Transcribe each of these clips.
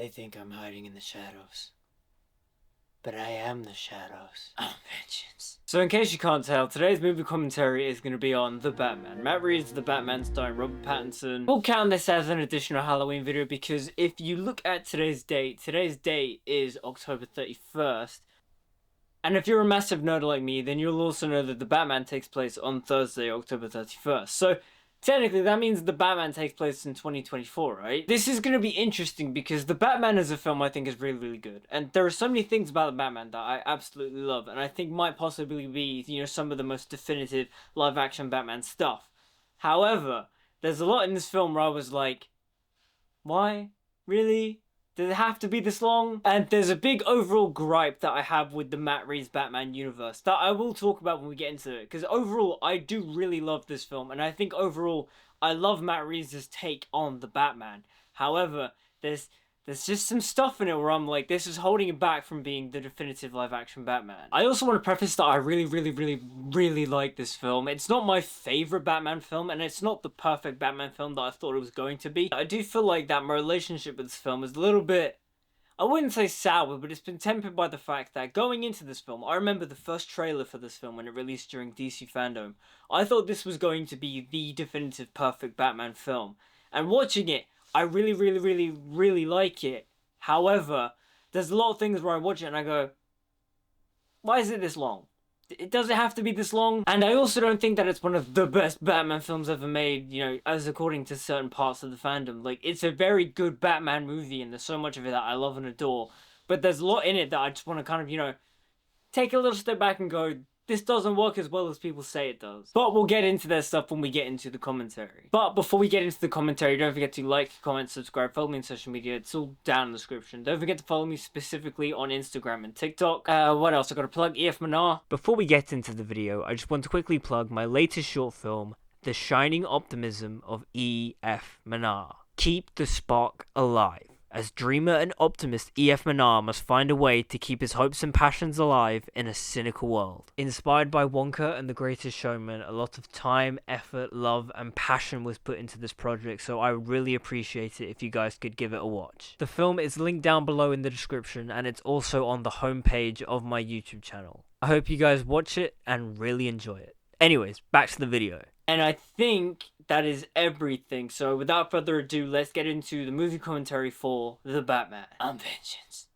They think I'm hiding in the shadows. But I am the shadows. I'm vengeance. So in case you can't tell, today's movie commentary is going to be on The Batman. Matt Reeves' The Batman starring Robert Pattinson. We'll count this as an additional Halloween video because if you look at today's date is October 31st. And if you're a massive nerd like me, then you'll also know that The Batman takes place on Thursday, October 31st. So technically, that means The Batman takes place in 2024, right? This is going to be interesting because The Batman as a film, I think, is really, really good. And there are so many things about The Batman that I absolutely love, and I think might possibly be, some of the most definitive live-action Batman stuff. However, there's a lot in this film where I was like, why? Really? Does it have to be this long? And there's a big overall gripe that I have with the Matt Reeves Batman universe that I will talk about when we get into it. Because overall, I do really love this film. And I think overall, I love Matt Reeves' take on the Batman. However, there's just some stuff in it where I'm like, this is holding it back from being the definitive live-action Batman. I also want to preface that I really like this film. It's not my favorite Batman film, and it's not the perfect Batman film that I thought it was going to be. I do feel like that my relationship with this film is a little bit, I wouldn't say sour, but it's been tempered by the fact that going into this film, I remember the first trailer for this film when it released during DC Fandom. I thought this was going to be the definitive perfect Batman film. And watching it, I really like it. However, there's a lot of things where I watch it and I go, why is it this long? It doesn't have to be this long. And I also don't think that it's one of the best Batman films ever made, as according to certain parts of the fandom. Like, it's a very good Batman movie and there's so much of it that I love and adore. But there's a lot in it that I just want to kind of, take a little step back and go, this doesn't work as well as people say it does. But we'll get into that stuff when we get into the commentary. But before we get into the commentary, don't forget to like, comment, subscribe, follow me on social media. It's all down in the description. Don't forget to follow me specifically on Instagram and TikTok. What else? I got to plug EF Manar. Before we get into the video, I just want to quickly plug my latest short film, The Shining Optimism of EF Manar. Keep the spark alive. As dreamer and optimist E.F. Manar must find a way to keep his hopes and passions alive in a cynical world. Inspired by Wonka and The Greatest Showman, a lot of time, effort, love, and passion was put into this project, so I would really appreciate it if you guys could give it a watch. The film is linked down below in the description, and it's also on the homepage of my YouTube channel. I hope you guys watch it and really enjoy it. Anyways, back to the video. And I think that is everything. So without further ado, let's get into the movie commentary for The Batman. I'm vengeance.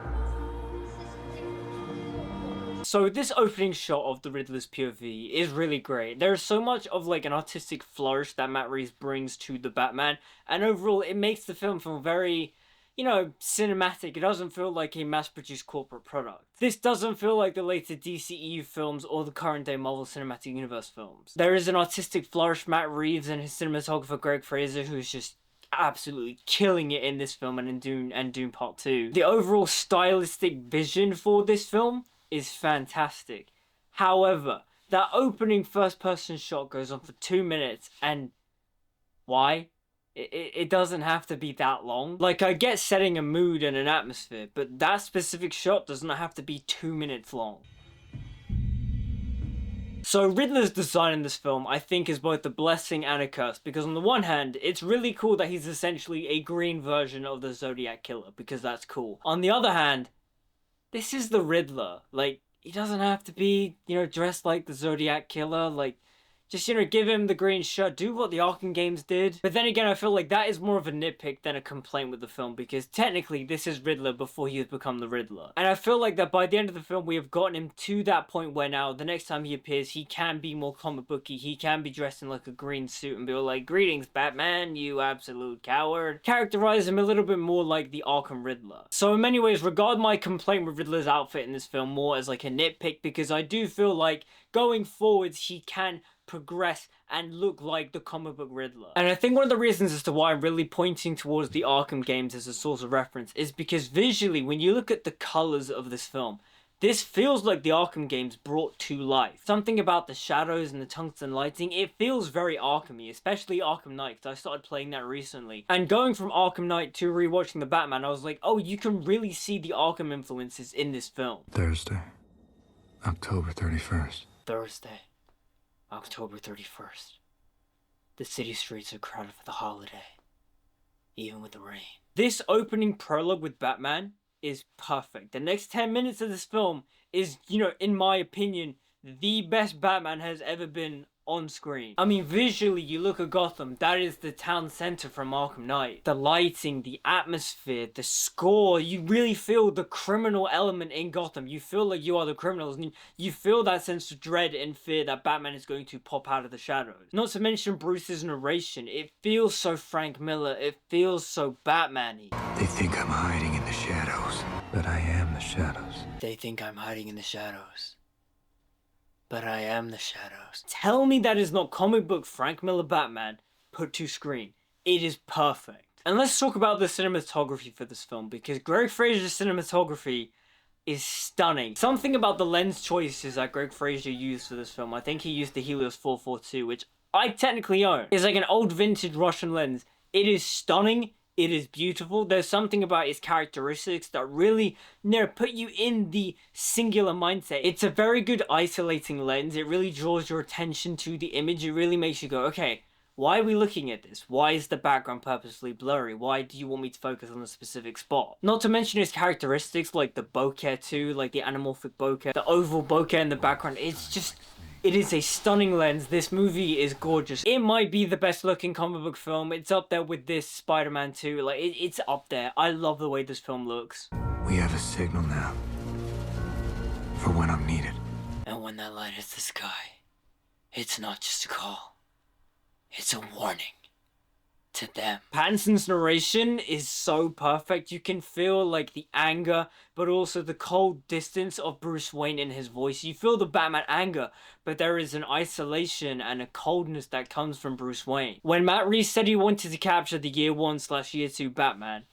So this opening shot of the Riddler's POV is really great. There's so much of like an artistic flourish that Matt Reeves brings to The Batman. And overall, it makes the film feel very, cinematic. It doesn't feel like a mass-produced corporate product. This doesn't feel like the later DCEU films or the current-day Marvel Cinematic Universe films. There is an artistic flourish. Matt Reeves and his cinematographer Greg Fraser, who's just absolutely killing it in this film and in Doom Part 2. The overall stylistic vision for this film is fantastic. However, that opening first-person shot goes on for 2 minutes, and why? It doesn't have to be that long. Like, I get setting a mood and an atmosphere, but that specific shot does not have to be 2 minutes long. So Riddler's design in this film, I think, is both a blessing and a curse, because on the one hand, it's really cool that he's essentially a green version of the Zodiac Killer, because that's cool. On the other hand, this is the Riddler. Like, he doesn't have to be, dressed like the Zodiac Killer, like, just, give him the green shirt, do what the Arkham games did. But then again, I feel like that is more of a nitpick than a complaint with the film, because technically this is Riddler before he has become the Riddler. And I feel like that by the end of the film, we have gotten him to that point where now, the next time he appears, he can be more comic booky, he can be dressed in like a green suit and be like, greetings Batman, you absolute coward. Characterize him a little bit more like the Arkham Riddler. So in many ways, regard my complaint with Riddler's outfit in this film more as like a nitpick, because I do feel like going forwards, he can progress and look like the comic book Riddler. And I think one of the reasons as to why I'm really pointing towards the Arkham games as a source of reference is because visually, when you look at the colors of this film, this feels like the Arkham games brought to life. Something about the shadows and the tungsten lighting, it feels very Arkham-y, especially Arkham Knight, because I started playing that recently. And going from Arkham Knight to rewatching The Batman, I was like, oh, you can really see the Arkham influences in this film. Thursday, October 31st. Thursday, October 31st. The city streets are crowded for the holiday, even with the rain. This opening prologue with Batman is perfect. The next 10 minutes of this film is, in my opinion, the best Batman has ever been on screen. I mean, visually, you look at Gotham, that is the town center from Arkham Knight. The lighting, the atmosphere, the score, you really feel the criminal element in Gotham. You feel like you are the criminals, and you feel that sense of dread and fear that Batman is going to pop out of the shadows. Not to mention Bruce's narration, it feels so Frank Miller, it feels so Batman-y. They think I'm hiding in the shadows, but I am the shadows. They think I'm hiding in the shadows, but I am the shadows. Tell me that is not comic book Frank Miller Batman put to screen. It is perfect. And let's talk about the cinematography for this film, because Greg Fraser's cinematography is stunning. Something about the lens choices that Greg Fraser used for this film, I think he used the Helios 442, which I technically own. It's like an old vintage Russian lens. It is stunning. It is beautiful. There's something about its characteristics that really, put you in the singular mindset. It's a very good isolating lens. It really draws your attention to the image. It really makes you go, okay, why are we looking at this? Why is the background purposely blurry? Why do you want me to focus on a specific spot? Not to mention its characteristics, like the bokeh too, like the anamorphic bokeh, the oval bokeh in the background. It is a stunning lens. This movie is gorgeous. It might be the best looking comic book film. It's up there with this Spider-Man 2. Like, it's up there. I love the way this film looks. We have a signal now for when I'm needed. And when that light hits the sky, it's not just a call. It's a warning to them. Pattinson's narration is so perfect. You can feel like the anger, but also the cold distance of Bruce Wayne in his voice. You feel the Batman anger, but there is an isolation and a coldness that comes from Bruce Wayne. When Matt Reeves said he wanted to capture the year 1/year 2 Batman,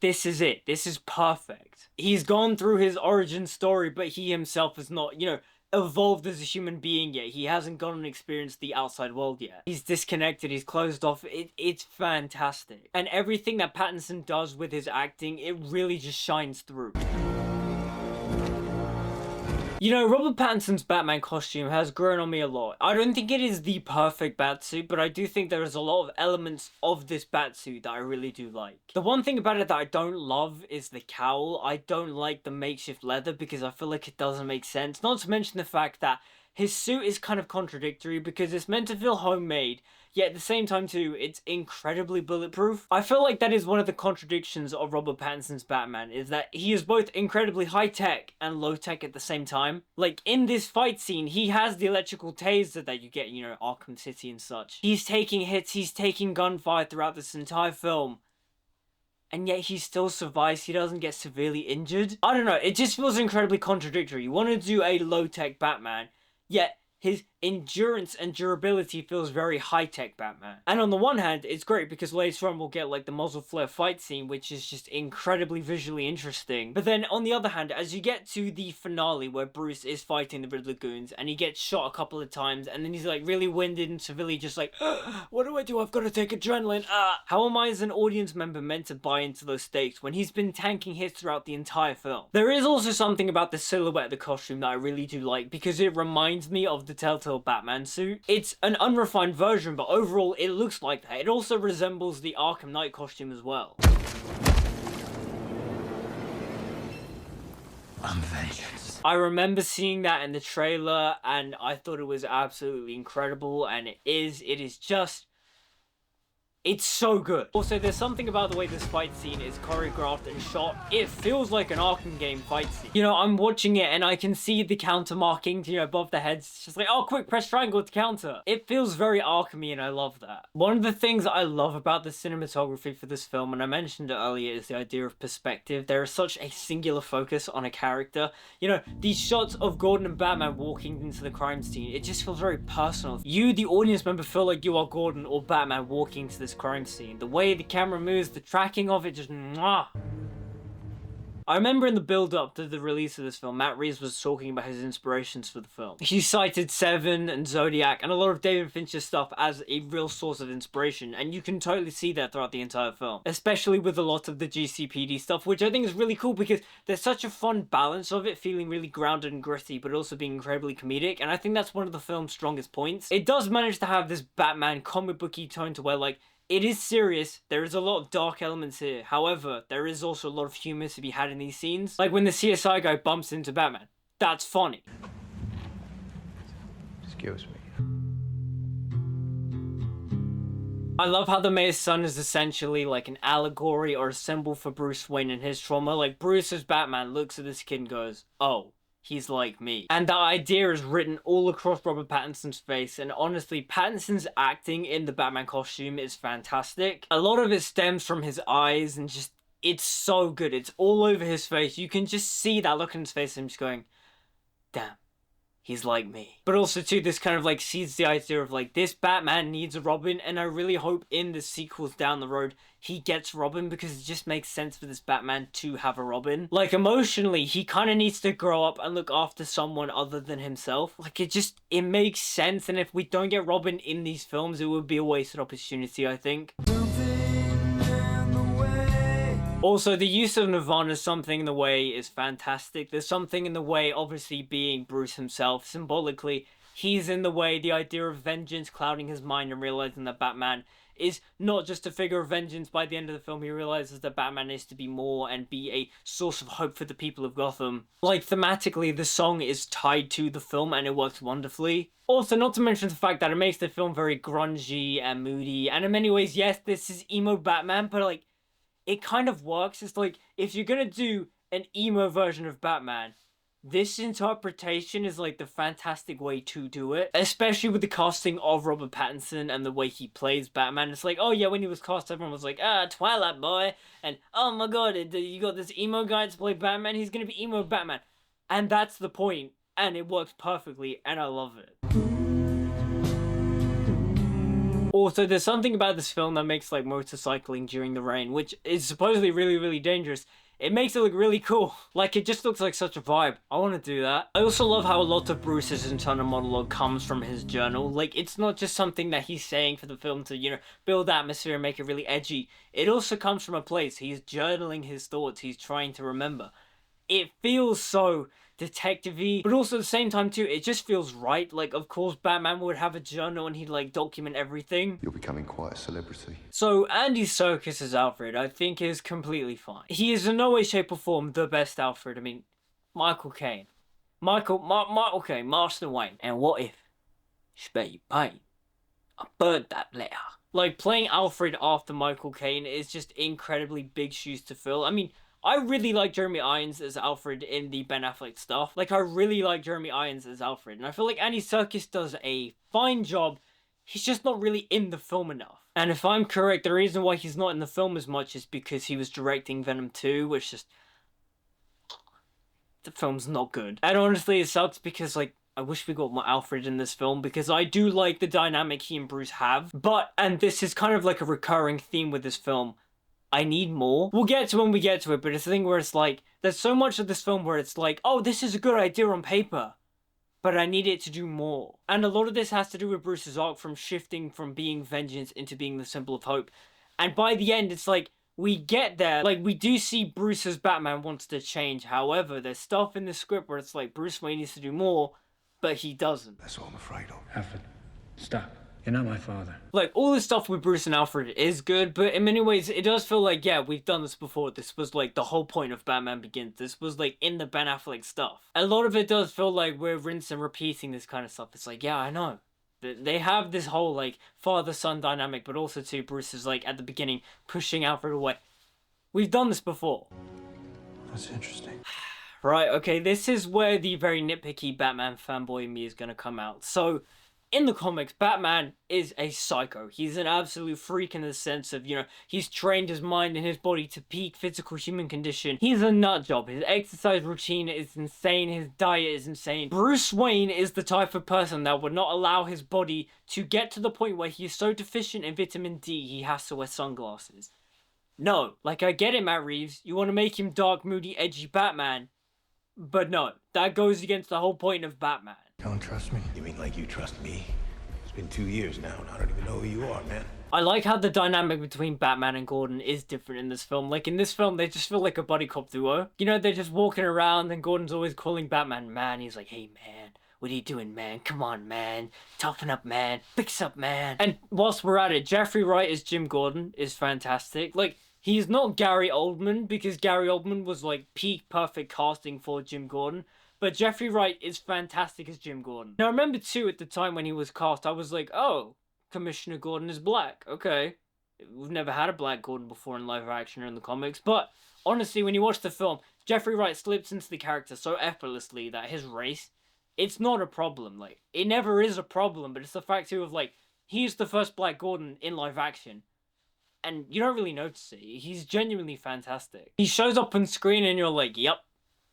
this is it. This is perfect. He's gone through his origin story, but he himself is not, evolved as a human being yet. He hasn't gone and experienced the outside world yet. He's disconnected, he's closed off. It's fantastic. And everything that Pattinson does with his acting, it really just shines through. Robert Pattinson's Batman costume has grown on me a lot. I don't think it is the perfect Batsuit, but I do think there is a lot of elements of this Batsuit that I really do like. The one thing about it that I don't love is the cowl. I don't like the makeshift leather because I feel like it doesn't make sense. Not to mention the fact that his suit is kind of contradictory because it's meant to feel homemade, yet at the same time too, it's incredibly bulletproof. I feel like that is one of the contradictions of Robert Pattinson's Batman, is that he is both incredibly high-tech and low-tech at the same time. Like, in this fight scene, he has the electrical taser that you get, Arkham City and such. He's taking hits, he's taking gunfire throughout this entire film, and yet he still survives. He doesn't get severely injured. I don't know, it just feels incredibly contradictory. You want to do a low-tech Batman, yet his endurance and durability feels very high-tech Batman. And on the one hand, it's great because later on we'll get like the muzzle flare fight scene, which is just incredibly visually interesting. But then on the other hand, as you get to the finale where Bruce is fighting the Riddler goons and he gets shot a couple of times and then he's like really winded and severely just like, what do? I've got to take adrenaline. How am I as an audience member meant to buy into those stakes when he's been tanking hits throughout the entire film? There is also something about the silhouette of the costume that I really do like because it reminds me of the Telltale Batman suit. It's an unrefined version, but overall it looks like that. It also resembles the Arkham Knight costume as well. I'm vengeance. I remember seeing that in the trailer and I thought it was absolutely incredible, and it is just... it's so good. Also, there's something about the way this fight scene is choreographed and shot. It feels like an Arkham game fight scene. I'm watching it and I can see the counter marking, above the heads. It's just like, oh, quick, press triangle to counter. It feels very Arkham-y and I love that. One of the things I love about the cinematography for this film, and I mentioned it earlier, is the idea of perspective. There is such a singular focus on a character. These shots of Gordon and Batman walking into the crime scene, it just feels very personal. You, the audience member, feel like you are Gordon or Batman walking to this crime scene. The way the camera moves, the tracking of it, just mwah. I remember in the build-up to the release of this film, Matt Reeves was talking about his inspirations for the film. He cited Seven and Zodiac and a lot of David Fincher's stuff as a real source of inspiration, and you can totally see that throughout the entire film. Especially with a lot of the GCPD stuff, which I think is really cool because there's such a fun balance of it, feeling really grounded and gritty, but also being incredibly comedic, and I think that's one of the film's strongest points. It does manage to have this Batman comic booky tone to where, like, it is serious. There is a lot of dark elements here. However, there is also a lot of humor to be had in these scenes. Like when the CSI guy bumps into Batman. That's funny. Excuse me. I love how the mayor's son is essentially like an allegory or a symbol for Bruce Wayne and his trauma. Like Bruce as Batman looks at this kid and goes, oh, he's like me. And that idea is written all across Robert Pattinson's face, and honestly, Pattinson's acting in the Batman costume is fantastic. A lot of it stems from his eyes, and just, it's so good. It's all over his face. You can just see that look in his face and just going, damn, he's like me. But also too, this kind of like seeds the idea of like, this Batman needs a Robin, and I really hope in the sequels down the road he gets Robin, because it just makes sense for this Batman to have a Robin. Like emotionally, he kind of needs to grow up and look after someone other than himself. Like it makes sense, and if we don't get Robin in these films, it would be a wasted opportunity, I think. Also, the use of Nirvana's Something in the Way is fantastic. There's something in the way, obviously being Bruce himself. Symbolically, he's in the way. The idea of vengeance clouding his mind and realizing that Batman is not just a figure of vengeance. By the end of the film, he realizes that Batman is to be more and be a source of hope for the people of Gotham. Like, thematically, the song is tied to the film and it works wonderfully. Also, not to mention the fact that it makes the film very grungy and moody. And in many ways, yes, this is emo Batman, but like, it kind of works. It's like, if you're gonna do an emo version of Batman, this interpretation is like the fantastic way to do it. Especially with the casting of Robert Pattinson and the way he plays Batman. It's like, oh yeah, when he was cast, everyone was like, Twilight boy. And oh my god, you got this emo guy to play Batman, he's gonna be emo Batman. And that's the point. And it works perfectly, and I love it. Also, there's something about this film that makes like motorcycling during the rain, which is supposedly really, really dangerous. It makes it look really cool. Like, it just looks like such a vibe. I want to do that. I also love how a lot of Bruce's internal monologue comes from his journal. Like, it's not just something that he's saying for the film to, you know, build atmosphere and make it really edgy. It also comes from a place. He's journaling his thoughts. He's trying to remember. It feels so detective-y, but also at the same time too, it just feels right. Like, of course, Batman would have a journal and he'd like document everything. You're becoming quite a celebrity. So Andy Serkis as Alfred, I think, is completely fine. He is in no way, shape or form the best Alfred. I mean, Michael Caine. Michael Caine, Master Wayne. And what if, spare you pain, I burned that letter? Like, playing Alfred after Michael Caine is just incredibly big shoes to fill. I mean, I really like Jeremy Irons as Alfred in the Ben Affleck stuff. Like, I really like Jeremy Irons as Alfred. And I feel like Andy Serkis does a fine job. He's just not really in the film enough. And if I'm correct, the reason why he's not in the film as much is because he was directing Venom 2, which just... the film's not good. And honestly, it sucks because, like, I wish we got more Alfred in this film, because I do like the dynamic he and Bruce have. But, and this is kind of like a recurring theme with this film, I need more. We'll get to when we get to it, but it's a thing where it's like, there's so much of this film where it's like, oh, this is a good idea on paper, but I need it to do more. And a lot of this has to do with Bruce's arc from shifting from being vengeance into being the symbol of hope. And by the end, it's like, we get there. Like, we do see Bruce's Batman wants to change. However, there's stuff in the script where it's like, Bruce Wayne needs to do more, but he doesn't. That's what I'm afraid of. Alfred, stop. You're not my father. Like, all this stuff with Bruce and Alfred is good, but in many ways, it does feel like, yeah, we've done this before. This was, like, the whole point of Batman Begins. This was, like, in the Ben Affleck stuff. A lot of it does feel like we're rinsing and repeating this kind of stuff. It's like, yeah, I know. They have this whole, like, father-son dynamic, but also, too, Bruce is, like, at the beginning, pushing Alfred away. We've done this before. That's interesting. Right, okay, this is where the very nitpicky Batman fanboy in me is gonna come out. So, in the comics, Batman is a psycho. He's an absolute freak in the sense of, you know, he's trained his mind and his body to peak physical human condition. He's a nut job. His exercise routine is insane. His diet is insane. Bruce Wayne is the type of person that would not allow his body to get to the point where he is so deficient in vitamin D he has to wear sunglasses. No. Like, I get it, Matt Reeves. You want to make him dark, moody, edgy Batman. But no. That goes against the whole point of Batman. Don't trust me? You mean like you trust me? It's been 2 years now, and I don't even know who you are, man. I like how the dynamic between Batman and Gordon is different in this film. Like, in this film, they just feel like a buddy cop duo. You know, they're just walking around, and Gordon's always calling Batman man. He's like, hey, man, what are you doing, man? Come on, man. Toughen up, man. Fix up, man. And whilst we're at it, Jeffrey Wright as Jim Gordon is fantastic. Like, he's not Gary Oldman, because Gary Oldman was like peak perfect casting for Jim Gordon. But Jeffrey Wright is fantastic as Jim Gordon. Now, I remember too, at the time when he was cast, I was like, oh, Commissioner Gordon is black. Okay. We've never had a black Gordon before in live action or in the comics. But honestly, when you watch the film, Jeffrey Wright slips into the character so effortlessly that his race, it's not a problem. Like, it never is a problem, but it's the fact too of like, he's the first black Gordon in live action. And you don't really notice it. He's genuinely fantastic. He shows up on screen and you're like, yep,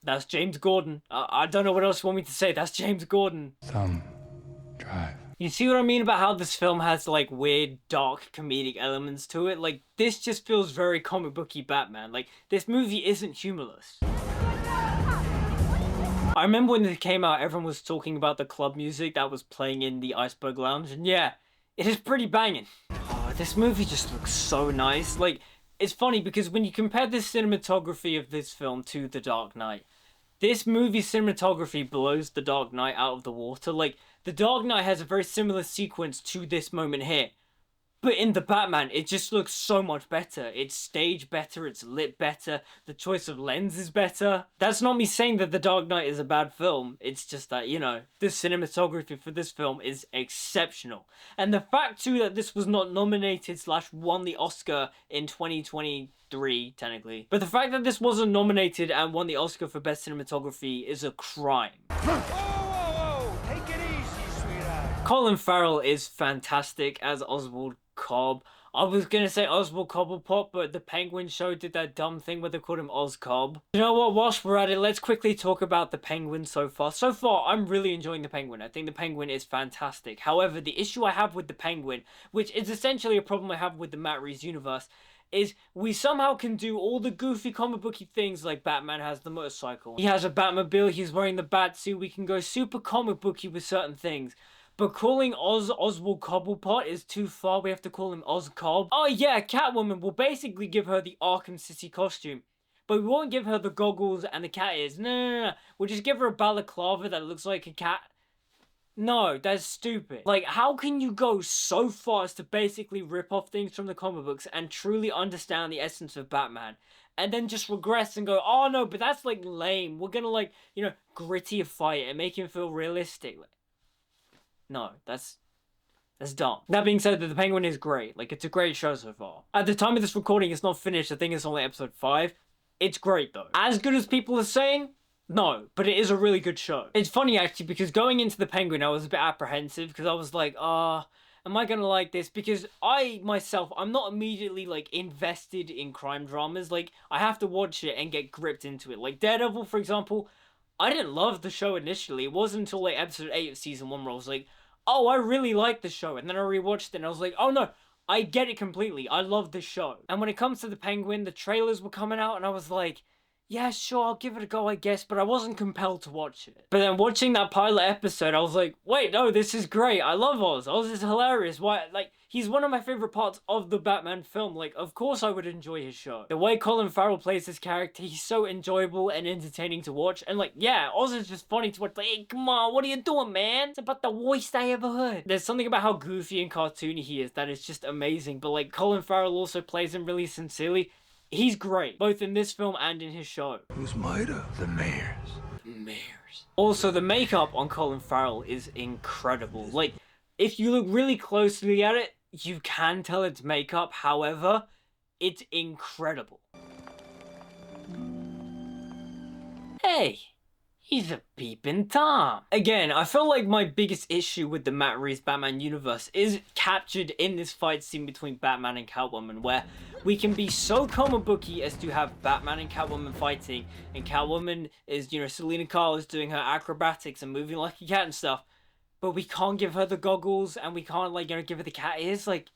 that's James Gordon. I don't know what else you want me to say. That's James Gordon. Thumb drive. You see what I mean about how this film has like weird, dark, comedic elements to it? Like, this just feels very comic booky Batman. Like, this movie isn't humorless. I remember when it came out, everyone was talking about the club music that was playing in the Iceberg Lounge, and yeah, it is pretty banging. Oh, this movie just looks so nice. Like, it's funny because when you compare the cinematography of this film to The Dark Knight, this movie's cinematography blows The Dark Knight out of the water. Like, The Dark Knight has a very similar sequence to this moment here. But in the Batman, it just looks so much better. It's staged better, it's lit better, the choice of lens is better. That's not me saying that The Dark Knight is a bad film. It's just that, you know, the cinematography for this film is exceptional. And the fact too that this was not nominated / won the Oscar in 2023, technically. But the fact that this wasn't nominated and won the Oscar for Best Cinematography is a crime. Whoa, take it easy, sweetheart. Colin Farrell is fantastic as Oswald Cobb. I was gonna say Oswald Cobblepot, but the Penguin show did that dumb thing where they called him Oz Cobb. You know what, whilst we're at it, let's quickly talk about the Penguin so far. So far, I'm really enjoying the Penguin. I think the Penguin is fantastic. However, the issue I have with the Penguin, which is essentially a problem I have with the Matt Reeves universe, is we somehow can do all the goofy comic booky things like Batman has the motorcycle. He has a Batmobile, he's wearing the Batsuit, we can go super comic booky with certain things. But calling Oswald Cobblepot is too far. We have to call him Oz Cobb. Oh yeah, Catwoman. We'll basically give her the Arkham City costume. But we won't give her the goggles and the cat ears. No. We'll just give her a balaclava that looks like a cat. No, that's stupid. Like, how can you go so far as to basically rip off things from the comic books and truly understand the essence of Batman? And then just regress and go, oh no, but that's like lame. We're gonna like, you know, gritty a fight and make him feel realistic. No, that's dumb. That being said, the Penguin is great. Like, it's a great show so far. At the time of this recording, it's not finished. I think it's only episode 5. It's great, though. As good as people are saying? No, but it is a really good show. It's funny, actually, because going into the Penguin, I was a bit apprehensive, because I was like, am I gonna like this? Because I, myself, I'm not immediately, like, invested in crime dramas. Like, I have to watch it and get gripped into it. Like, Daredevil, for example, I didn't love the show initially. It wasn't until, like, episode 8 of season 1 where I was like, oh, I really like the show. And then I rewatched it and I was like, oh no, I get it completely. I love this show. And when it comes to the Penguin, the trailers were coming out and I was like, yeah, sure, I'll give it a go, I guess, but I wasn't compelled to watch it. But then watching that pilot episode, I was like, wait, no, this is great. I love Oz. Oz is hilarious. Why, like, he's one of my favorite parts of the Batman film. Like, of course I would enjoy his show. The way Colin Farrell plays his character, he's so enjoyable and entertaining to watch. And like, yeah, Oz is just funny to watch. Like, hey, come on, what are you doing, man? It's about the worst I ever heard. There's something about how goofy and cartoony he is that is just amazing. But like, Colin Farrell also plays him really sincerely. He's great, both in this film and in his show. Who's Mida? The mayor's. Mayor's. Also, the makeup on Colin Farrell is incredible. Like, if you look really closely at it, you can tell it's makeup. However, it's incredible. Hey, he's a peeping Tom. Again, I feel like my biggest issue with the Matt Reeves Batman universe is captured in this fight scene between Batman and Catwoman, where we can be so comic booky as to have Batman and Catwoman fighting, and Catwoman is, you know, Selena Kyle is doing her acrobatics and moving like a cat and stuff, but we can't give her the goggles and we can't, like, you know, give her the cat ears. Like,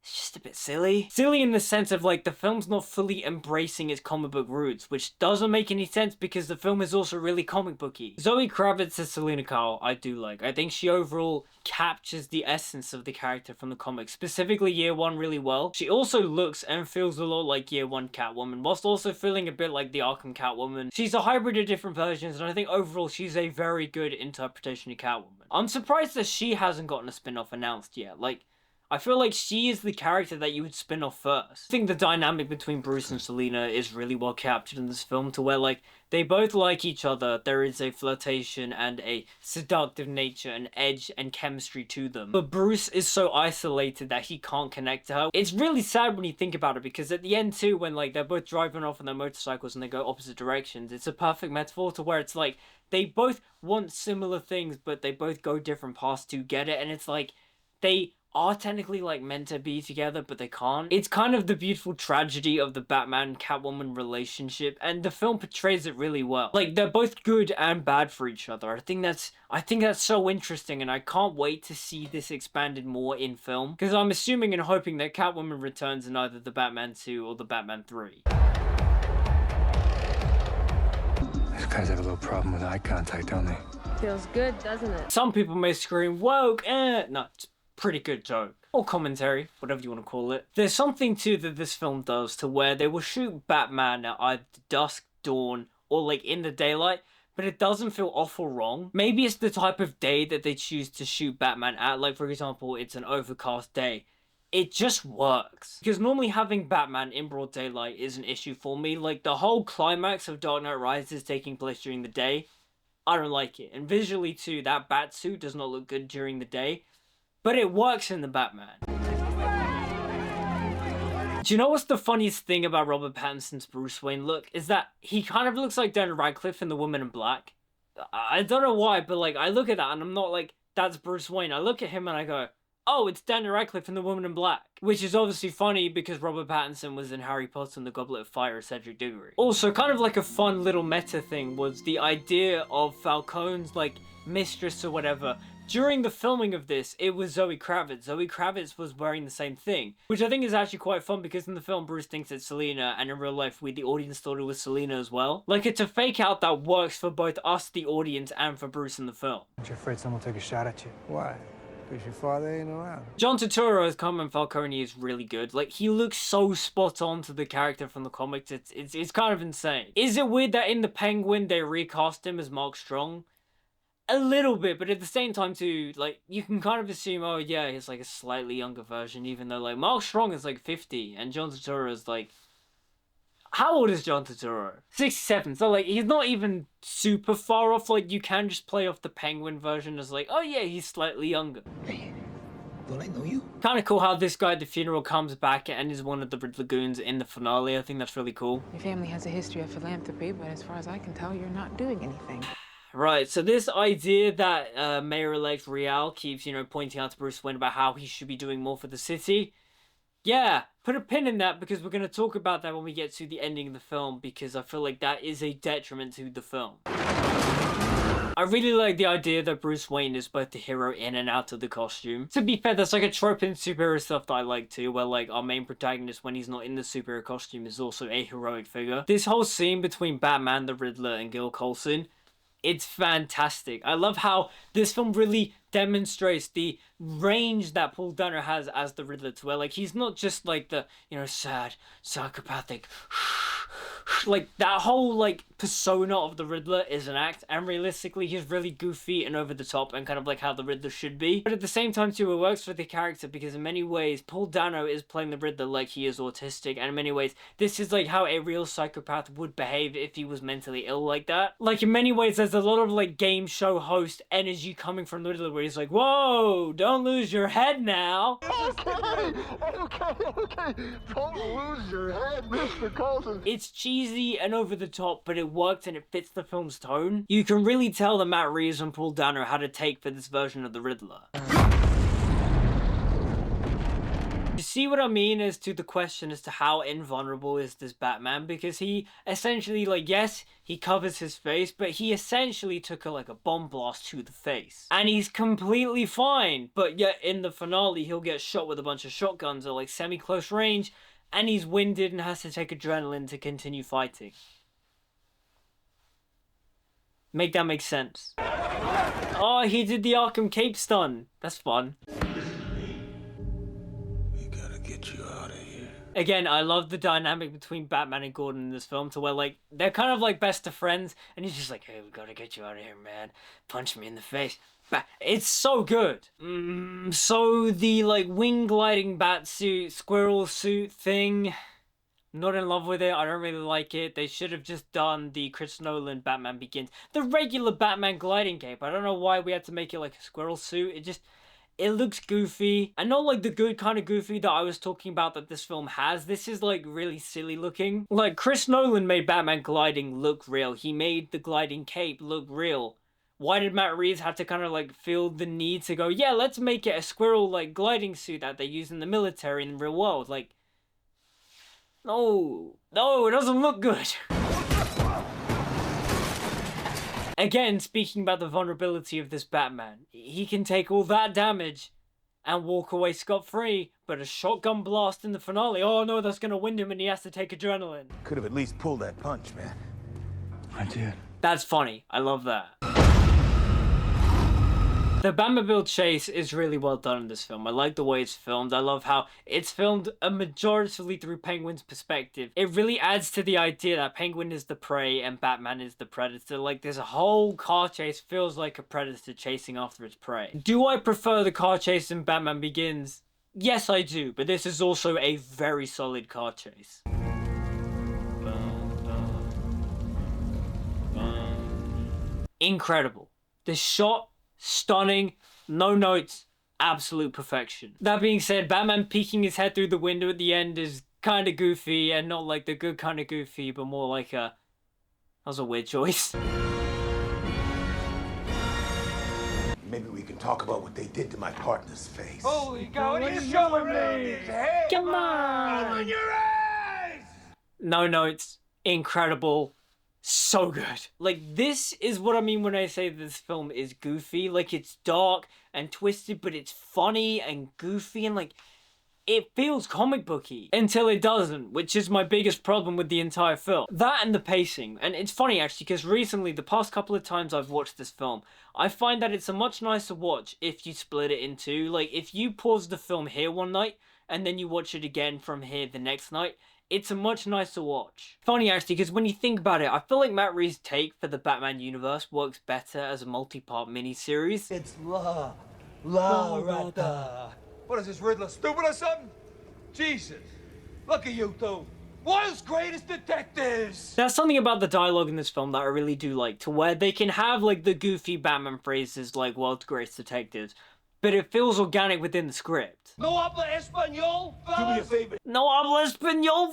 it's just a bit silly. Silly in the sense of like the film's not fully embracing its comic book roots, which doesn't make any sense because the film is also really comic booky. Zoë Kravitz as Selina Kyle, I do like. I think she overall captures the essence of the character from the comics, specifically Year One, really well. She also looks and feels a lot like Year One Catwoman, whilst also feeling a bit like the Arkham Catwoman. She's a hybrid of different versions, and I think overall she's a very good interpretation of Catwoman. I'm surprised that she hasn't gotten a spin-off announced yet. Like, I feel like she is the character that you would spin off first. I think the dynamic between Bruce and Selina is really well captured in this film, to where like they both like each other. There is a flirtation and a seductive nature and edge and chemistry to them. But Bruce is so isolated that he can't connect to her. It's really sad when you think about it, because at the end too, when like they're both driving off on their motorcycles and they go opposite directions, it's a perfect metaphor to where it's like they both want similar things, but they both go different paths to get it. And it's like they are technically like meant to be together, but they can't. It's kind of the beautiful tragedy of the Batman-Catwoman relationship, and the film portrays it really well. Like, they're both good and bad for each other. I think that's so interesting, and I can't wait to see this expanded more in film, because I'm assuming and hoping that Catwoman returns in either the Batman 2 or the Batman 3. These guys have a little problem with eye contact, don't they? Feels good, doesn't it? Some people may scream, woke, no, it's pretty good joke. Or commentary, whatever you want to call it. There's something too that this film does to where they will shoot Batman at either dusk, dawn, or like in the daylight, but it doesn't feel awful wrong. Maybe it's the type of day that they choose to shoot Batman at, like for example, it's an overcast day. It just works. Because normally having Batman in broad daylight is an issue for me. Like the whole climax of Dark Knight Rises taking place during the day, I don't like it. And visually too, that bat suit does not look good during the day. But it works in the Batman. Do you know what's the funniest thing about Robert Pattinson's Bruce Wayne look? Is that he kind of looks like Daniel Radcliffe in The Woman in Black. I don't know why, but like I look at that and I'm not like, that's Bruce Wayne. I look at him and I go, oh, it's Daniel Radcliffe in The Woman in Black. Which is obviously funny because Robert Pattinson was in Harry Potter and the Goblet of Fire as Cedric Diggory. Also, kind of like a fun little meta thing was the idea of Falcone's like mistress or whatever. During the filming of this, it was Zoë Kravitz. Zoë Kravitz was wearing the same thing, which I think is actually quite fun because in the film, Bruce thinks it's Selina, and in real life, we, the audience, thought it was Selina as well. Like, it's a fake out that works for both us, the audience, and for Bruce in the film. Aren't you afraid someone will take a shot at you? Why? Because your father ain't around. John Turturro as Carmine Falcone is really good. Like, he looks so spot on to the character from the comics, it's kind of insane. Is it weird that in The Penguin, they recast him as Mark Strong? A little bit, but at the same time too, like, you can kind of assume, oh yeah, he's like a slightly younger version, even though like Mark Strong is like 50 and John Turturro is like, how old is John Turturro? 67, so like he's not even super far off. Like, you can just play off the Penguin version as like, oh yeah, he's slightly younger. Hey, don't I know you? Kind of cool how this guy at the funeral comes back and is one of the Riddler goons in the finale. I think that's really cool. Your family has a history of philanthropy, but as far as I can tell, you're not doing anything. Right, so this idea that Mayor-elect Real keeps, pointing out to Bruce Wayne about how he should be doing more for the city. Yeah, put a pin in that because we're going to talk about that when we get to the ending of the film, because I feel like that is a detriment to the film. I really like the idea that Bruce Wayne is both the hero in and out of the costume. To be fair, that's like a trope in superhero stuff that I like too, where like our main protagonist, when he's not in the superhero costume, is also a heroic figure. This whole scene between Batman, the Riddler, and Gil Colson, it's fantastic. I love how this film really demonstrates the range that Paul Dano has as the Riddler, to where like he's not just like the, sad, psychopathic, like that whole like persona of the Riddler is an act, and realistically he's really goofy and over the top and kind of like how the Riddler should be. But at the same time too, it works for the character because in many ways Paul Dano is playing the Riddler like he is autistic, and in many ways this is like how a real psychopath would behave if he was mentally ill like that. Like in many ways there's a lot of like game show host energy coming from the Riddler where he's like, whoa, don't lose your head now. Okay. Don't lose your head, Mr. Colson. It's cheesy and over the top, but it worked and it fits the film's tone. You can really tell that Matt Reeves and Paul Dano had a take for this version of the Riddler. You see what I mean as to the question as to how invulnerable is this Batman? Because he essentially, like, yes, he covers his face, but he essentially took a bomb blast to the face. And he's completely fine, but yet in the finale, he'll get shot with a bunch of shotguns at, like, semi-close range, and he's winded and has to take adrenaline to continue fighting. Make that make sense. Oh, he did the Arkham Cape stun. That's fun. Get you out of here. Again, I love the dynamic between Batman and Gordon in this film, to where, like, they're kind of like best of friends, and he's just like, hey, we gotta get you out of here, man. Punch me in the face. It's so good. So the, like, wing gliding bat suit, squirrel suit thing, I'm not in love with it. I don't really like it. They should have just done the Chris Nolan Batman Begins. The regular Batman gliding cape. I don't know why we had to make it like a squirrel suit. It looks goofy, and not like the good kind of goofy that I was talking about that this film has. This is like really silly looking. Like, Chris Nolan made Batman gliding look real. He made the gliding cape look real. Why did Matt Reeves have to kind of like feel the need to go, yeah, let's make it a squirrel like gliding suit that they use in the military in the real world? Like, no, it doesn't look good. Again, speaking about the vulnerability of this Batman, he can take all that damage and walk away scot-free, but a shotgun blast in the finale, oh no, that's gonna wind him and he has to take adrenaline. Could have at least pulled that punch, man. I did. That's funny. I love that. The Batmobile chase is really well done in this film. I like the way it's filmed. I love how it's filmed a majority through Penguin's perspective. It really adds to the idea that Penguin is the prey and Batman is the predator. Like, there's a whole car chase feels like a predator chasing after its prey. Do I prefer the car chase in Batman Begins? Yes, I do, but this is also a very solid car chase. Incredible. The shot, stunning, no notes, absolute perfection. That being said, Batman peeking his head through the window at the end is kind of goofy, and not like the good kind of goofy, but more like that was a weird choice. Maybe we can talk about what they did to my partner's face. Holy cow, what are you showing me? His head? Come on! Open your eyes! No notes, incredible. So good. Like, this is what I mean when I say this film is goofy. Like, it's dark and twisted, but it's funny and goofy, and like, it feels comic booky until it doesn't, which is my biggest problem with the entire film. That and the pacing. And it's funny actually, because recently, the past couple of times I've watched this film, I find that it's a much nicer watch if you split it in two. Like, if you pause the film here one night and then you watch it again from here the next night, it's a much nicer watch. Funny actually, because when you think about it, I feel like Matt Reeves' take for the Batman universe works better as a multi-part miniseries. It's law right there. What is this, Riddler, stupid or something? Jesus, look at you two. World's greatest detectives! There's something about the dialogue in this film that I really do like, to where they can have like the goofy Batman phrases like world's greatest detectives, but it feels organic within the script. No habla español, fellas? Do me a favor. No habla español.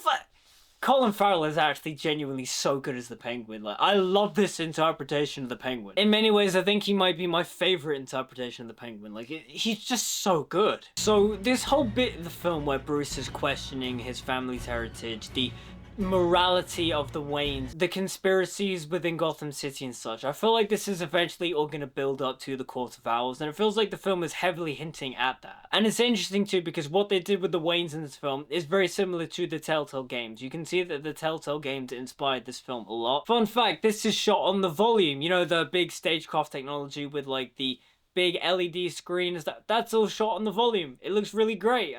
Colin Farrell is actually genuinely so good as the Penguin. Like, I love this interpretation of the Penguin. In many ways, I think he might be my favorite interpretation of the Penguin. Like, he's just so good. So this whole bit of the film where Bruce is questioning his family's heritage, the morality of the Waynes, the conspiracies within Gotham City and such, I feel like this is eventually all going to build up to the Court of Owls, and it feels like the film is heavily hinting at that. And it's interesting too, because what they did with the Waynes in this film is very similar to the Telltale games. You can see that the Telltale games inspired this film a lot. Fun fact, this is shot on the volume, you know, the big stagecraft technology with like the big LED screens, that's all shot on the volume. It looks really great.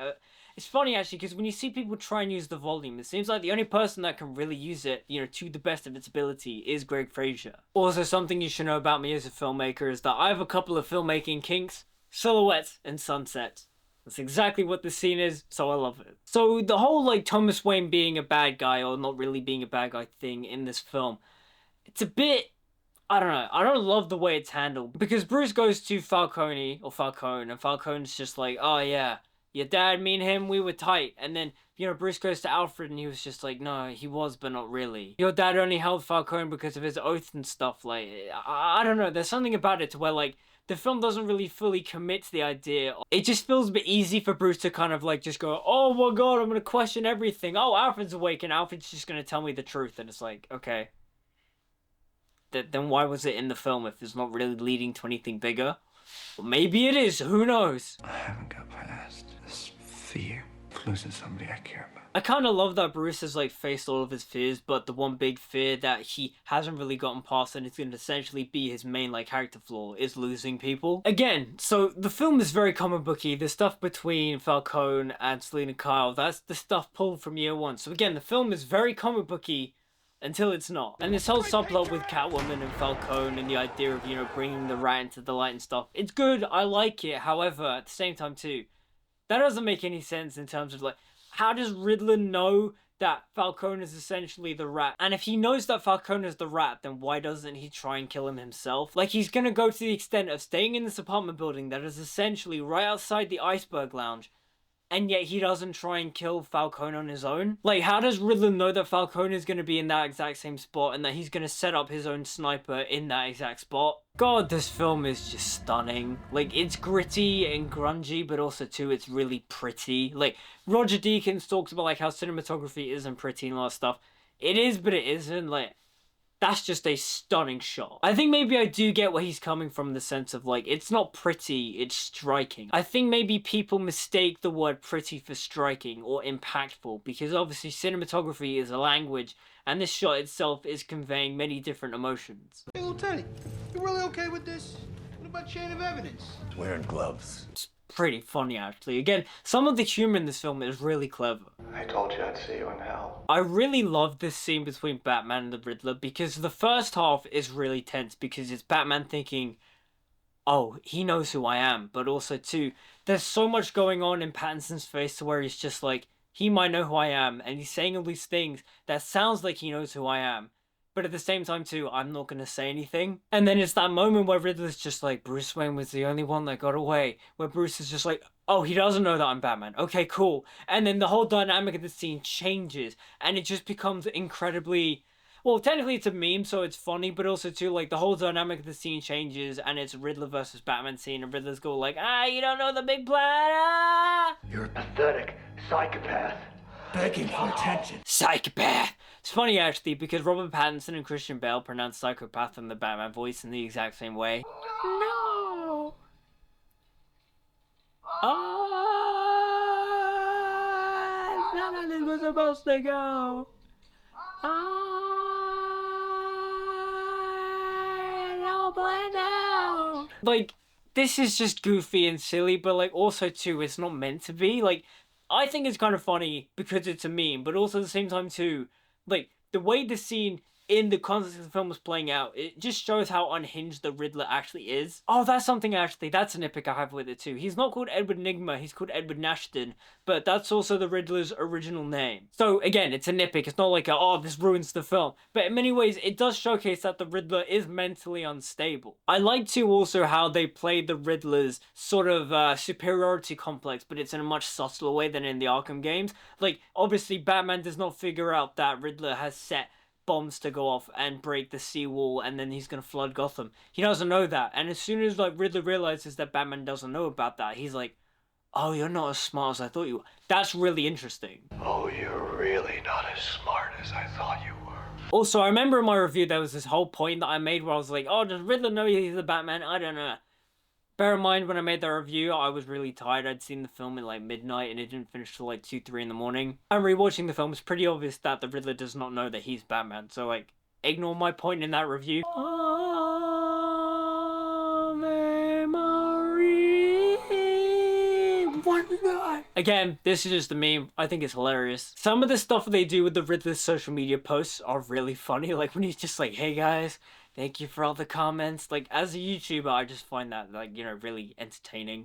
It's funny actually, because when you see people try and use the volume, it seems like the only person that can really use it, you know, to the best of its ability is Greg Fraser. Also, something you should know about me as a filmmaker is that I have a couple of filmmaking kinks: silhouettes and sunsets. That's exactly what this scene is, so I love it. So the whole like Thomas Wayne being a bad guy or not really being a bad guy thing in this film, it's a bit, I don't know, I don't love the way it's handled. Because Bruce goes to Falcone, and Falcone's just like, oh yeah, your dad, me and him, we were tight. And then, you know, Bruce goes to Alfred and he was just like, no, he was, but not really. Your dad only held Falcone because of his oath and stuff. Like, I don't know. There's something about it to where, like, the film doesn't really fully commit to the idea. It just feels a bit easy for Bruce to kind of like just go, oh my god, I'm gonna question everything. Oh, Alfred's awake and Alfred's just gonna tell me the truth. And it's like, okay. Then why was it in the film if it's not really leading to anything bigger? Well, maybe it is, who knows? I haven't got past this fear of losing somebody I care about. I kind of love that Bruce has like faced all of his fears, but the one big fear that he hasn't really gotten past and it's going to essentially be his main like character flaw is losing people. Again, so the film is very comic booky. The stuff between Falcone and Selena Kyle, that's the stuff pulled from year one. So again, the film is very comic booky until it's not. And this whole subplot with Catwoman and Falcone and the idea of, you know, bringing the rat into the light and stuff, it's good, I like it. However, at the same time too, that doesn't make any sense in terms of like, how does Riddler know that Falcone is essentially the rat? And if he knows that Falcone is the rat, then why doesn't he try and kill him himself? Like, he's gonna go to the extent of staying in this apartment building that is essentially right outside the Iceberg Lounge, and yet he doesn't try and kill Falcone on his own? Like, how does Riddler know that Falcone is going to be in that exact same spot and that he's going to set up his own sniper in that exact spot? God, this film is just stunning. Like, it's gritty and grungy, but also, too, it's really pretty. Like, Roger Deakins talks about, like, how cinematography isn't pretty and all that stuff. It is, but it isn't. Like, that's just a stunning shot. I think maybe I do get where he's coming from in the sense of like, it's not pretty, it's striking. I think maybe people mistake the word pretty for striking or impactful because obviously cinematography is a language and this shot itself is conveying many different emotions. Hey, Lieutenant, you really okay with this? What about chain of evidence? Wearing gloves. It's pretty funny actually. Again, some of the humor in this film is really clever. I told you I'd see you in hell. I really love this scene between Batman and the Riddler because the first half is really tense because it's Batman thinking, oh, he knows who I am, but also too, there's so much going on in Pattinson's face to where he's just like, he might know who I am, and he's saying all these things that sounds like he knows who I am, but at the same time too, I'm not gonna say anything. And then it's that moment where Riddler's just like, Bruce Wayne was the only one that got away, where Bruce is just like, oh, he doesn't know that I'm Batman. Okay, cool. And then the whole dynamic of the scene changes, and it just becomes incredibly... Well, technically it's a meme, so it's funny, but also too, like, the whole dynamic of the scene changes, and it's Riddler versus Batman scene, and Riddler's go like, you don't know the big plan, You're a pathetic psychopath. Begging for attention. Psychopath! It's funny, actually, because Robert Pattinson and Christian Bale pronounce psychopath in the Batman voice in the exact same way. No! Oh, that's not how this was supposed to go. Oh, like, this is just goofy and silly, but like also too, it's not meant to be. Like, I think it's kind of funny because it's a meme, but also at the same time too, like, the way the scene in the context of the film was playing out, it just shows how unhinged the Riddler actually is. Oh, that's something actually, that's a nitpick I have with it too. He's not called Edward Nygma, he's called Edward Nashton, but that's also the Riddler's original name. So again, it's a nitpick, it's not like oh, this ruins the film. But in many ways, it does showcase that the Riddler is mentally unstable. I like too also how they played the Riddler's sort of superiority complex, but it's in a much subtler way than in the Arkham games. Like, obviously Batman does not figure out that Riddler has set bombs to go off and break the seawall and then he's gonna flood Gotham. He doesn't know that, and as soon as like Riddler realizes that Batman doesn't know about that, he's like, oh, you're not as smart as I thought you were. That's really interesting. Oh, you're really not as smart as I thought you were. Also, I remember in my review there was this whole point that I made where I was like, oh, does Riddler know he's the Batman? I don't know. Bear in mind, when I made that review, I was really tired. I'd seen the film at like midnight and it didn't finish till like 2, 3 in the morning. And rewatching the film, it's pretty obvious that the Riddler does not know that he's Batman. So like, ignore my point in that review. Again, this is just a meme. I think it's hilarious. Some of the stuff they do with the Riddler's social media posts are really funny. Like when he's just like, hey guys, thank you for all the comments. Like, as a YouTuber, I just find that, like, you know, really entertaining.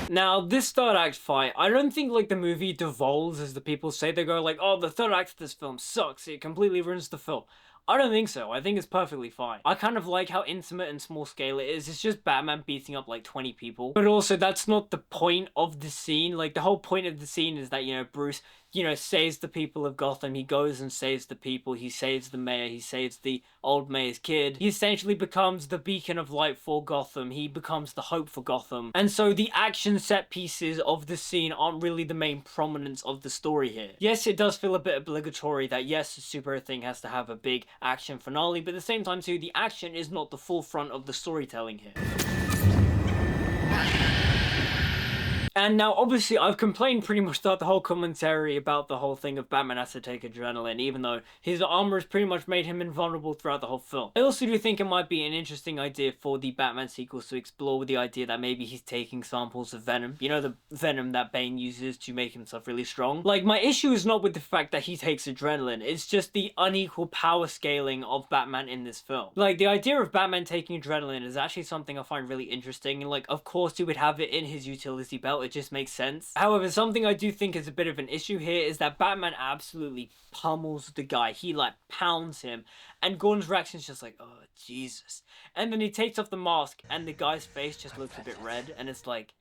Now, this third act fight, I don't think, like, the movie devolves as the people say. They go, like, oh, the third act of this film sucks. It completely ruins the film. I don't think so. I think it's perfectly fine. I kind of like how intimate and small scale it is. It's just Batman beating up like 20 people. But also, that's not the point of the scene. Like, the whole point of the scene is that, you know, Bruce, you know, saves the people of Gotham. He goes and saves the people. He saves the mayor. He saves the old mayor's kid. He essentially becomes the beacon of light for Gotham. He becomes the hope for Gotham. And so the action set pieces of the scene aren't really the main prominence of the story here. Yes, it does feel a bit obligatory that, yes, the superhero thing has to have a big action finale, but at the same time too, the action is not the forefront of the storytelling here. And now, obviously, I've complained pretty much throughout the whole commentary about the whole thing of Batman has to take adrenaline, even though his armor has pretty much made him invulnerable throughout the whole film. I also do think it might be an interesting idea for the Batman sequels to explore with the idea that maybe he's taking samples of Venom. You know, the Venom that Bane uses to make himself really strong? Like, my issue is not with the fact that he takes adrenaline, it's just the unequal power scaling of Batman in this film. Like, the idea of Batman taking adrenaline is actually something I find really interesting, and like, of course he would have it in his utility belt. It just makes sense. However, something I do think is a bit of an issue here is that Batman absolutely pummels the guy. He like pounds him, and Gordon's reaction is just like, oh Jesus. And then he takes off the mask and the guy's face just looks a bit red, and it's like,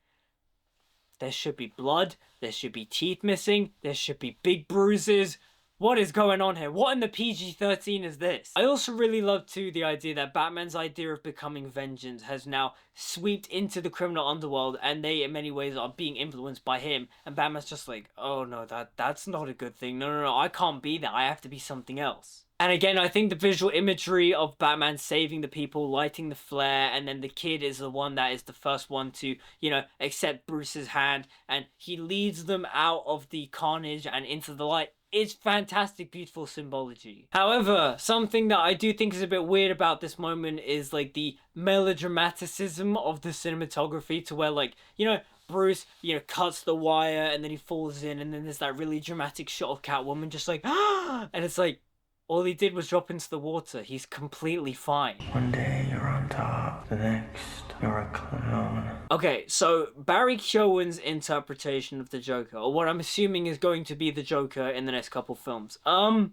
there should be blood, there should be teeth missing, there should be big bruises. What is going on here? What in the PG-13 is this? I also really love too the idea that Batman's idea of becoming vengeance has now swept into the criminal underworld, and they in many ways are being influenced by him, and Batman's just like, oh no, that's not a good thing. No, I can't be that. I have to be something else. And again, I think the visual imagery of Batman saving the people, lighting the flare, and then the kid is the one that is the first one to, you know, accept Bruce's hand, and he leads them out of the carnage and into the light. It's fantastic, beautiful symbology. However, something that I do think is a bit weird about this moment is like the melodramaticism of the cinematography, to where, like, you know, Bruce, you know, cuts the wire and then he falls in, and then there's that really dramatic shot of Catwoman just like, ah, and it's like, all he did was drop into the water. He's completely fine. One day you're on top, the next you're a clown. Okay, so Barry Keoghan's interpretation of the Joker, or what I'm assuming is going to be the Joker in the next couple films, I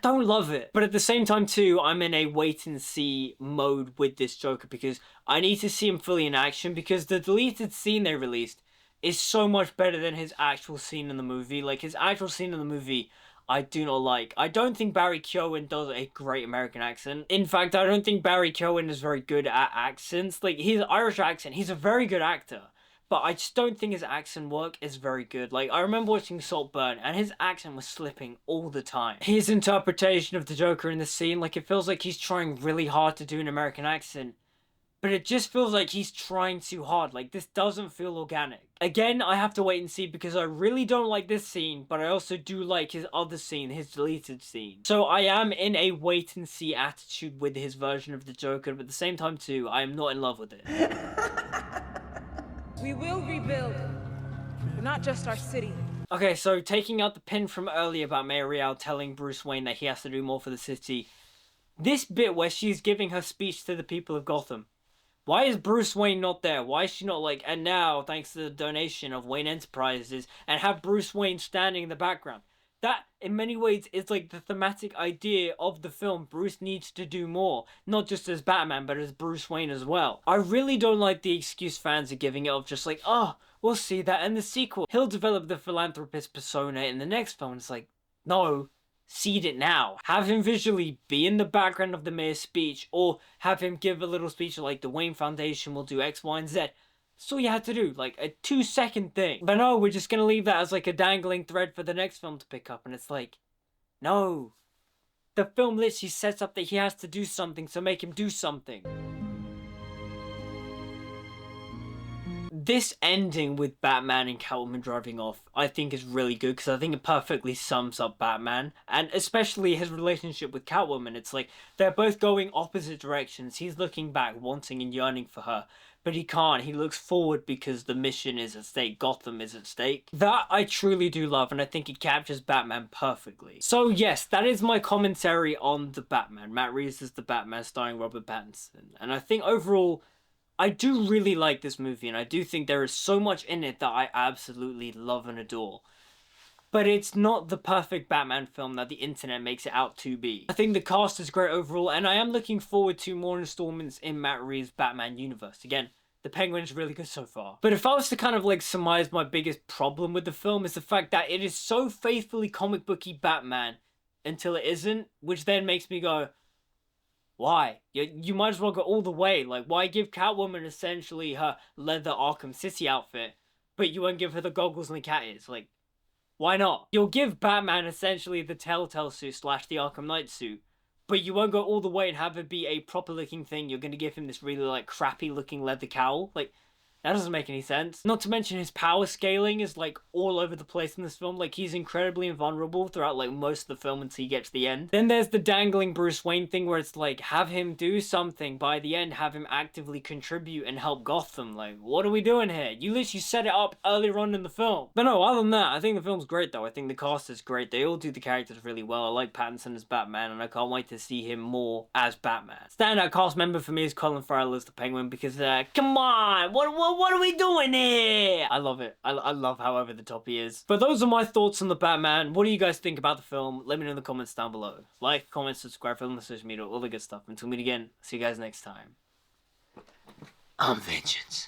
don't love it. But at the same time too, I'm in a wait and see mode with this Joker, because I need to see him fully in action, because the deleted scene they released is so much better than his actual scene in the movie. Like, his actual scene in the movie, I do not like. I don't think Barry Keoghan does a great American accent. In fact, I don't think Barry Keoghan is very good at accents. Like, his Irish accent, he's a very good actor, but I just don't think his accent work is very good. Like, I remember watching Saltburn, and his accent was slipping all the time. His interpretation of the Joker in the scene, like, it feels like he's trying really hard to do an American accent, but it just feels like he's trying too hard. Like, this doesn't feel organic. Again, I have to wait and see, because I really don't like this scene, but I also do like his other scene, his deleted scene. So I am in a wait and see attitude with his version of the Joker, but at the same time too, I am not in love with it. We will rebuild, but not just our city. Okay, so taking out the pin from earlier about Mayor Real telling Bruce Wayne that he has to do more for the city, this bit where she's giving her speech to the people of Gotham, why is Bruce Wayne not there? Why is she not like, and now, thanks to the donation of Wayne Enterprises, and have Bruce Wayne standing in the background? That, in many ways, is like the thematic idea of the film. Bruce needs to do more, not just as Batman, but as Bruce Wayne as well. I really don't like the excuse fans are giving it of just like, oh, we'll see that in the sequel. He'll develop the philanthropist persona in the next film. It's like, no. Seed it now. Have him visually be in the background of the mayor's speech, or have him give a little speech like the Wayne Foundation will do X, Y, and Z. That's all you had to do, like a 2-second thing. But no, we're just gonna leave that as like a dangling thread for the next film to pick up, and it's like, no. The film literally sets up that he has to do something, so make him do something. This ending with Batman and Catwoman driving off, I think is really good, because I think it perfectly sums up Batman, and especially his relationship with Catwoman. It's like, they're both going opposite directions. He's looking back, wanting and yearning for her, but he can't. He looks forward because the mission is at stake. Gotham is at stake. That I truly do love, and I think it captures Batman perfectly. So yes, that is my commentary on The Batman. Matt Reeves is The Batman, starring Robert Pattinson, and I think overall, I do really like this movie, and I do think there is so much in it that I absolutely love and adore. but it's not the perfect Batman film that the internet makes it out to be. I think the cast is great overall, and I am looking forward to more installments in Matt Reeves' Batman universe. Again, the Penguin's really good so far. But if I was to kind of like surmise my biggest problem with the film is the fact that it is so faithfully comic booky Batman until it isn't, which then makes me go, why? You might as well go all the way. Like, why give Catwoman essentially her leather Arkham City outfit, but you won't give her the goggles and the cat ears? Like, why not? You'll give Batman essentially the Telltale suit / the Arkham Knight suit, but you won't go all the way and have it be a proper looking thing. You're going to give him this really like crappy looking leather cowl. Like, that doesn't make any sense. Not to mention his power scaling is like all over the place in this film. Like, he's incredibly invulnerable throughout like most of the film until you get to the end. Then there's the dangling Bruce Wayne thing where it's like, have him do something. By the end, have him actively contribute and help Gotham. Like, what are we doing here? You literally set it up earlier on in the film. But no, other than that, I think the film's great though. I think the cast is great. They all do the characters really well. I like Pattinson as Batman, and I can't wait to see him more as Batman. Standout cast member for me is Colin Farrell as the Penguin because, come on, what are we doing here? I love it. I love how over the top he is. But those are my thoughts on the Batman. What do you guys think about the film? Let me know in the comments down below. Like, comment, subscribe, follow on the social media, all the good stuff. Until we meet again, see you guys next time. I'm vengeance.